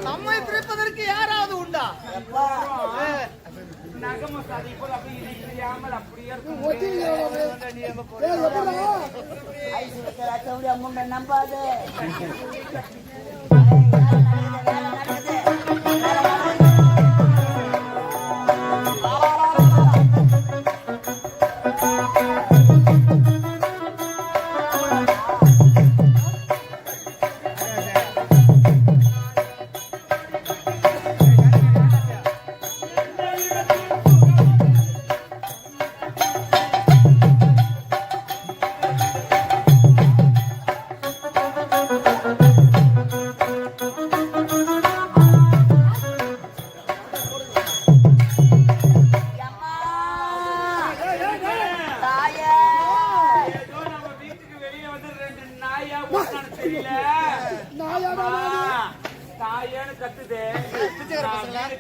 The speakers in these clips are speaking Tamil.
நம்மை பிரிப்பதற்கு யாராவது உண்டா? நம்பாது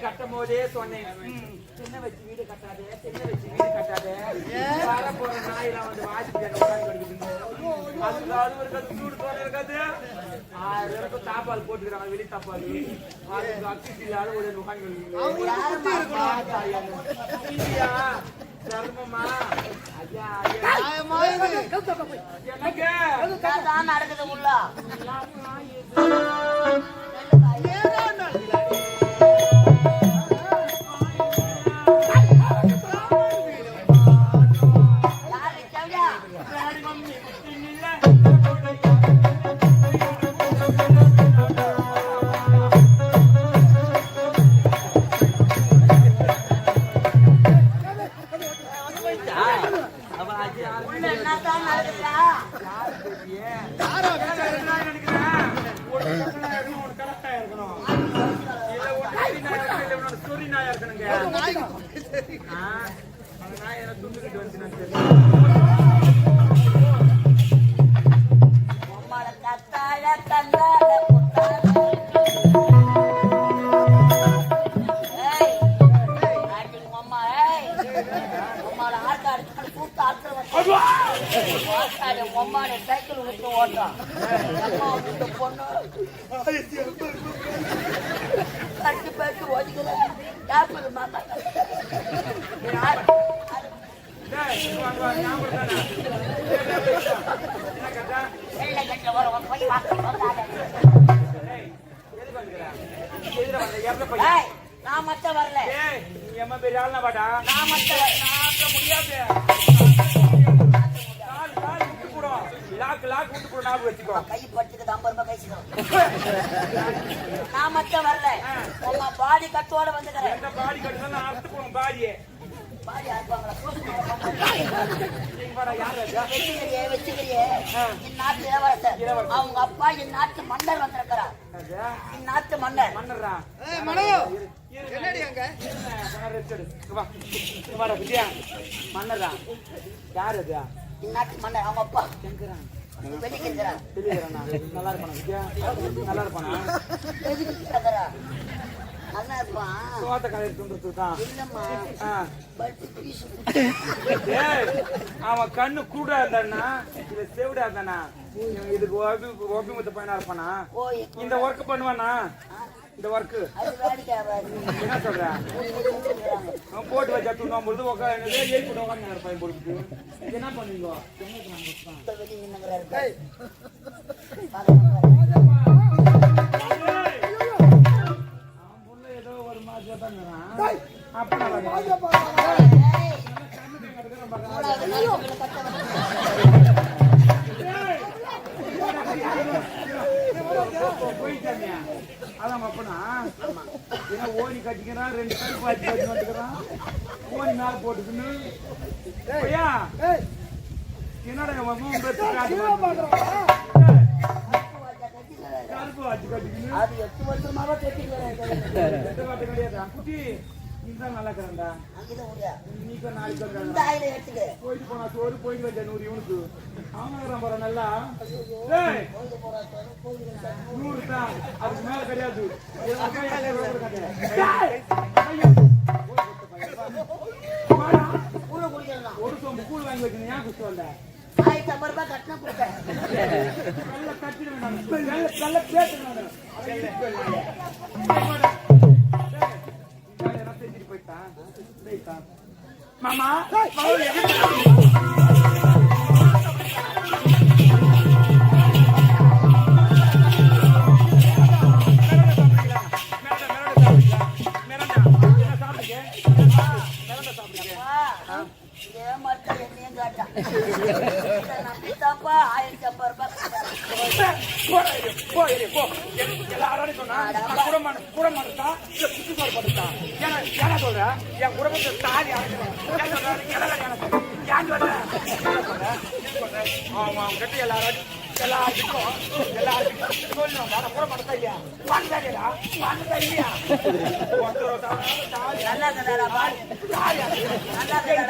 கட்டும் போதே சொன்னேன், சின்ன வச்சு வீடு கட்டாதே, சின்ன வச்சு வீடு கட்டாதே. வர போற நாயெல்லாம் வந்து வாசிட்டு அது ஒரு கத்து சூடு தோண இருக்காது. 1000 ரூபாய்க்கு தாப்பால் போட்டுக்கிறாங்க, வெளி தாப்பால். அக்கிசிலால ஒரு தர்மமா ஐயா நடக்குது உள்ள அம்மாவோட சைக்கிள் விட்டு ஓட்டுறான். அம்மா விட்டு பொண்ணு கட்டு பேட்டு ஓடிக்கிறேன். யாரு மாமா நான் மத்த வரல. பெரிய ஆள் நான் மத்த முடியாது. கை பட்டுக்கு 50 ரூபாய் கைச்சிடும். நான் மத்த வரல. உங்க பாடி கட்டோட வந்துக்கிறேன். பாடி கட்டு பாடியே பாடி ஆடுவாங்களா? வச்சுக்கிறியே என் நாட்டு இளவரசர். அவங்க அப்பா என் நாட்டு மன்னர் வந்திருக்கிறார். என் நாட்டு மன்னர். மன்னரா மன்னரா யாரு அது? என் நாட்டு மன்னர். அவங்க அப்பா நல்லா இருப்பானா விஜயா? நல்லா இருப்பானா? நல்லா இருப்பான். சோத்த கலையில் துண்டுறதுதான். அவன் கண்ணு கூடா இருந்தானா இல்ல செவிடா இருந்தானா? இதுக்கு ஒபிமுத்த பையனா இருப்பானா? இந்த ஒர்க் பண்ணுவானா? இந்த ஒர்க்கு என்ன சொல்ற? போட்டு வச்சா தூங்கும் பொழுது உட்காந்து பையன் பொழுது என்ன பண்ணுவீங்க? ஏதோ ஒரு மாதிரி தான் போயிட்டாங்க. அதான் அப்பனா ஏன்னா ஓனி கட்டிக்கிறான், 2 கருப்பு ஆச்சு கட்டி வந்துக்கிறான், ஓனி மேல போட்டுக்கணும். என்னடா கருப்பு ஆச்சு கட்டிக்கணும். அது 8 வருஷமாவே கிடையாது குட்டி. நீதான் நல்லா இருக்கிறான்டா. நீக்க நாளைக்கு போயிட்டு போனா சோறு போயிட்டு வச்சா 100 இவனுக்கு. அவன் போற நல்லா 100 தான். அதுக்கு மேல கிடையாது. ஒரு சொம்பு கூழ் வாங்கி வச்சு ஏன் குடிச்சு வந்த? 1050 ரூபாய் கட்டினா கொடுத்தேன். நல்லா கட்டிடுவேன். நல்லா பேசுறேன். மாமா நம்பித்தாப்பா 1050 ரூபாய் சொல்ற என் குடும்பத்தை தாலி கிட்ட எல்லாருக்கும் சொல்லணும். கூட மாட்டா இல்லையா? பண்ணா இல்லையா? நல்லா வெளியே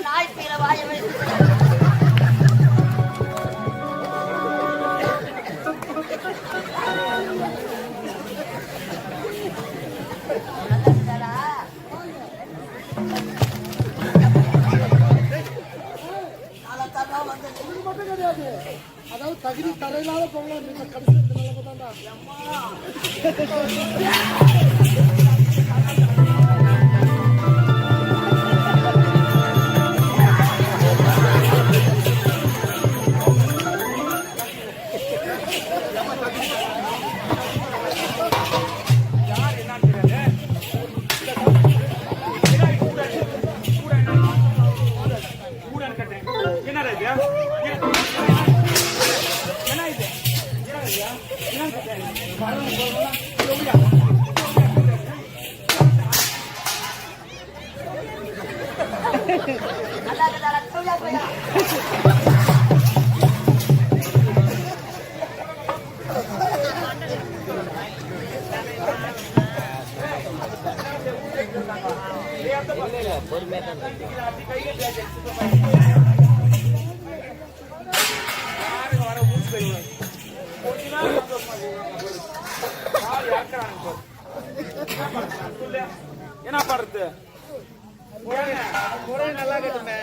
நாய் பீர வாய அதாவது தகுதி தரையிலாத போகலாம். கடைசி நிலைமை தான்டா. யார் என்ன நல்லா இருக்குதா தூயா போயா என்ன பண்றது நல்லா கேட்டுமே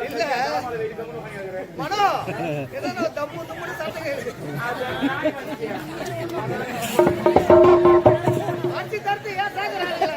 இல்ல மனோ ஏதோ தப்பு தப்பு சட்டை ஆட்சி தரத்து ஏன் சாகுறாங்க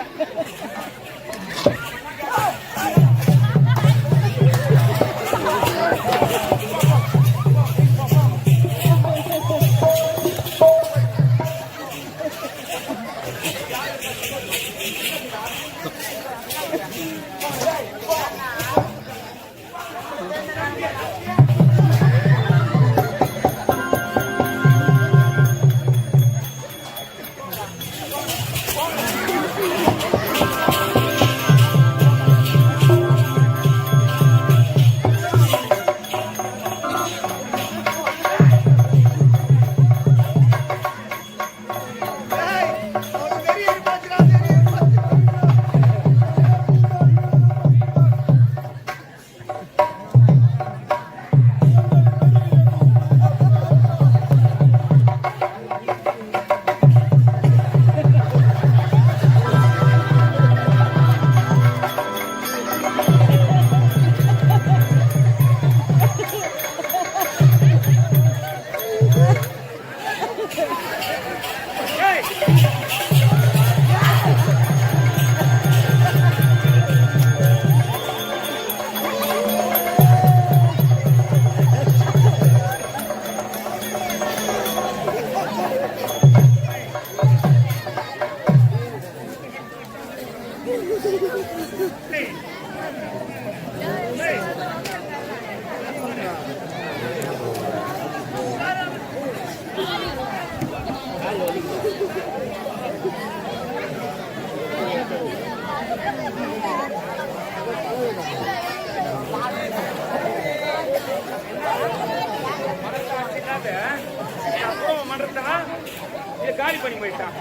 காலி பண்ணி போயிட்டான்.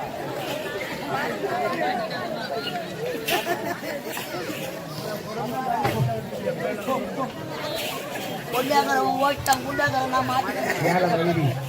கொண்டாக்கிறவன் ஓட்டான் குண்டாக்கிறவன் நான் மாட்டேன்.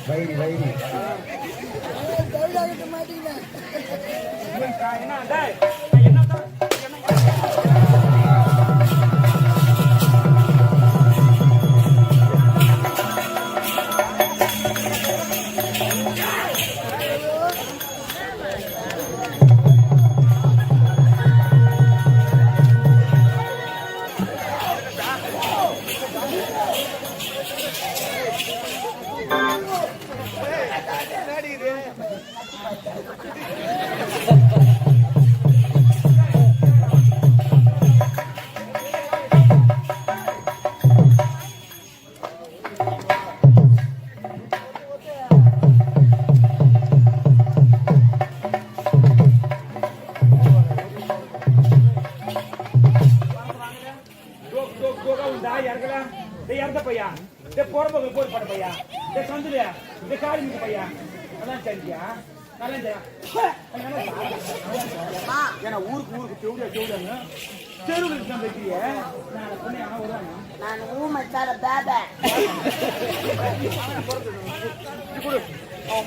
நான் ஊமச்சால பேப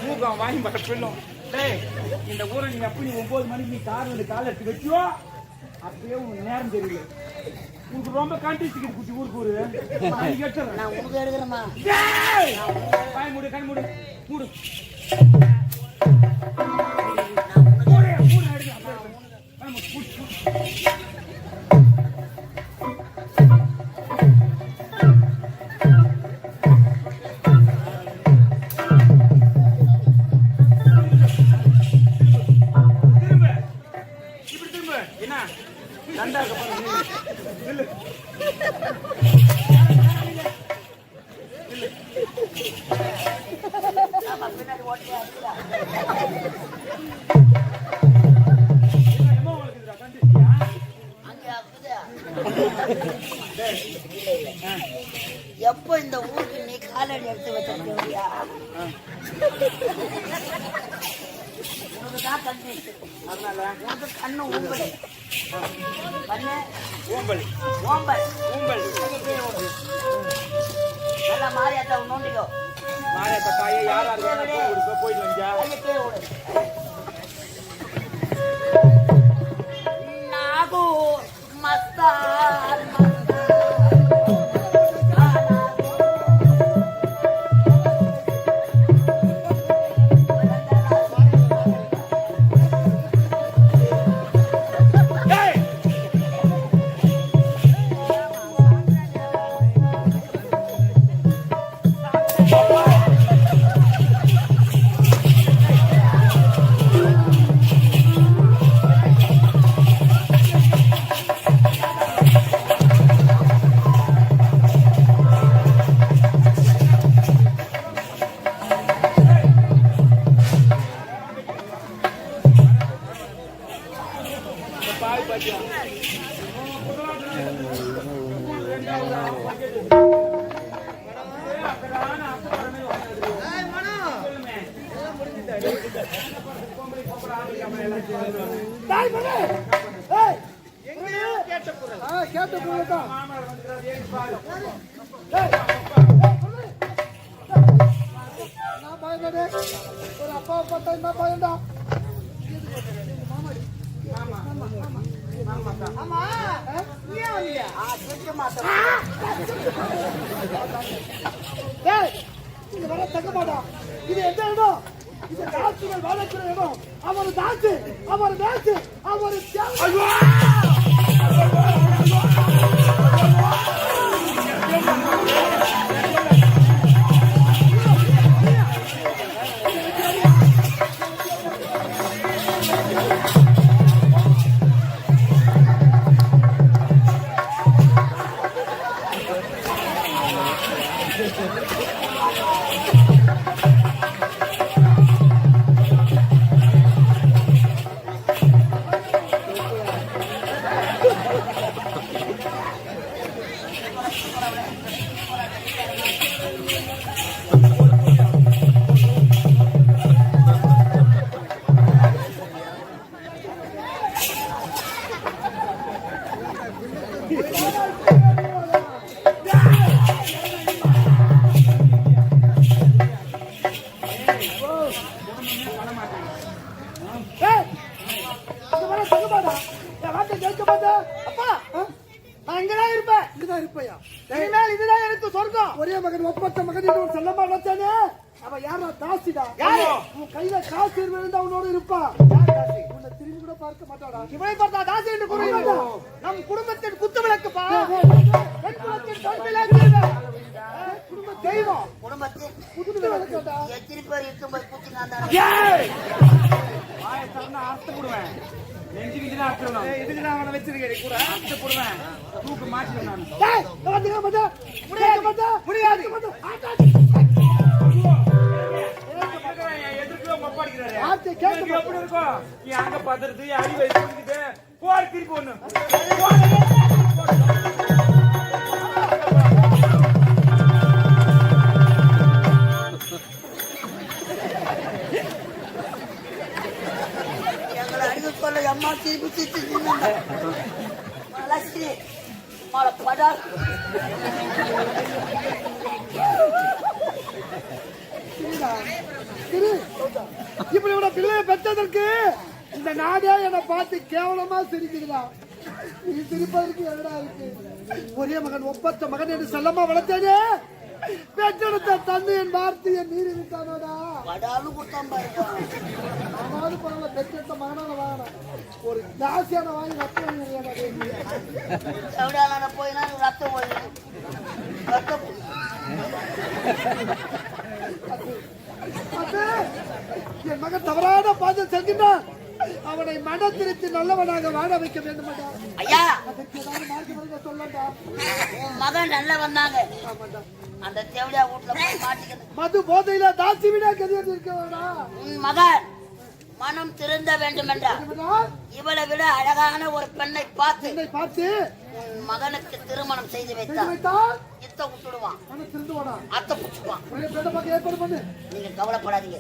மூக்கம் வாங்கி பட்ட பிள்ளும். இந்த ஊரை நீ எப்படி 9 மணிக்கு நீ கார் வந்து காலை எடுத்து வச்சியோ அப்பயே உனக்கு நேரம் தெரியல. உனக்கு ரொம்ப கான்டெஸ்ட் குட்டி ஊருக்கு ஊரு நான் உனக்கு எடுக்கிறேமா. வாய் மூடு கண் மூடு மூடு எப்போ இந்த ஊருக்கு நீ காலடி எடுத்து வச்சிருக்கியா? உனக்குதான் கண்ணு அதனால உனக்கு கண்ணு ஊம்பல் கண்ணு ஓம்பல் ஓம்பல் ஓம்பல் நல்லா மாறியாத்தா நோண்டிக்கோ. மாரியாத்தா தாயே யாரா இருக்கா போயிட்டு வந்தா நாகோ மஸ்தான் கேட்ட பொருள்தான் பயந்தே ஒரு அப்பாவை பார்த்தா என்ன பயந்தா வர தக்க மாட்டா. இது எந்த இடம்? இது தாசுகள் வாழக்கிற இடம். அவர் தாசு, அவர் தாசு, அவர் ஒரே மகன் ஒப்பற்ற மகன் செல்லமா நினைச்சானே அவன் யாரா தாசிடா. உன் கையில காசு இருந்தா அவனோட இருப்பா. உன்னை திரும்பி கூட பார்க்க மாட்டாடா. இவனை பார்த்தா தாசி என்று கூறுகிறான். நம் குடும்பத்தின் குத்து விளக்குப்பா. குடும்ப தெய்வம் குடும்பத்தின் குத்து விளக்குடா. எத்தனை பேர் இருக்கும்போது குத்தி நான் அர்த்தம் போடுவேன் நெஞ்சுக்கிட்டு அர்த்தம் இதுக்கு நான் அவனை வச்சிருக்கேன் கூட அர்த்தம் போடுவேன் தூக்கு மாட்டிடுவேன் நான் முடியாது எதிர்க்கு ஒப்பாடிக்கிறாரு எப்படி இருக்கும் நீ அங்க பதறது அடி வச்சுக்கிட்டு போற திருப்பி ஒண்ணு அம்மா திருப்பி படா இப்படி இவட பிள்ளையை பெற்றதற்கு இந்த நாடே என்னை பார்த்து கேவலமா சிரிக்குதுடா. நீ சிரிப்பதற்கு என்னடா இருக்கு? ஒரே மகன் ஒப்பற்ற மகன் என்று செல்லமா வளர்த்தேனே பெற்றெடுத்த தந்தையின் வார்த்தையை மீறி விட்டானோடா. அதாவது பரவாயில்ல பெற்றெடுத்த மகனான வாங்கினான் ஒரு ஜாஸ்தியான வாங்கி ரத்தம் போயினா ரத்தம் ரத்தம் என் மகன் தவறான பாதம் செல்கின்றான். அவனை மன திருத்தி நல்லவனாக வாழ வைக்க வேண்டும். ஐயா சொல்லண்டா மகன் நல்ல வந்தாங்க அந்த தேவடியா வீட்டுல மாட்டிக்க மது போதையில தாசி விட கதிர் இருக்க வேணா. மகன் மனம் திருந்த வேண்டும் என்றால் இவளை விட அழகான ஒரு பெண்ணை பார்த்து உன் மகனுக்கு திருமணம் செய்து வைத்தால் இத்த விட்டுடுவான், அத்தை புடிச்சுடுவான். நீங்க கவலைப்படாதீங்க.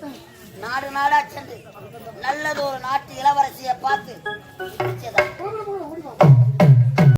நாடு நாடா சென்று நல்லது ஒரு நாட்டு இளவரசியை பார்த்து